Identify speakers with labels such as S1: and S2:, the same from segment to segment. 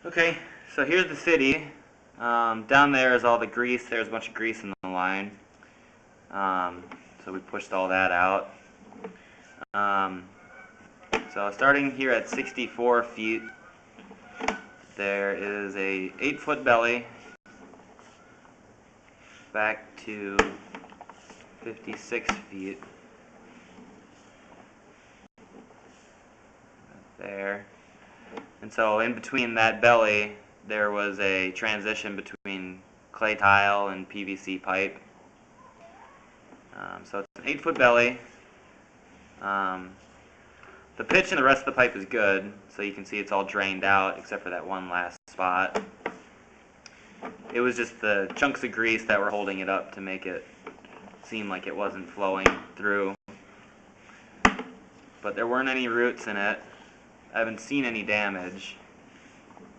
S1: Okay, so here's the city. Down there is all the grease. There's a bunch of grease in the line. So we pushed all that out. So starting here at 64 feet, there is a 8-foot belly back to 56 feet. There. And so in between that belly, there was a transition between clay tile and PVC pipe. So it's an 8-foot belly. The pitch in the rest of the pipe is good, so you can see it's all drained out except for that one last spot. It was just the chunks of grease that were holding it up to make it seem like it wasn't flowing through. But there weren't any roots in it. I haven't seen any damage,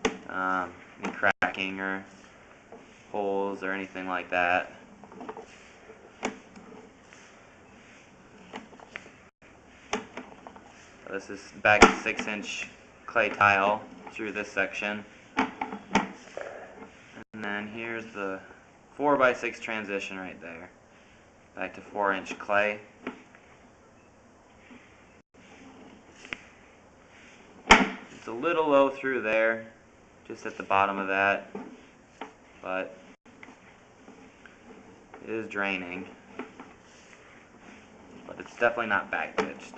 S1: any cracking or holes or anything like that. So this is back 6-inch clay tile through this section. And then here's the 4x6 transition right there. Back to 4-inch clay. It's a little low through there, just at the bottom of that, but it is draining. But it's definitely not back pitched.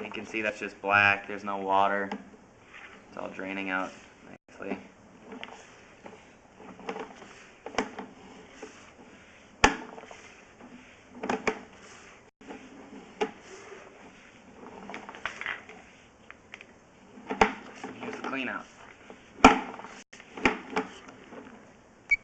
S1: You can see that's just black, there's no water. It's all draining out nicely. Here's the clean out.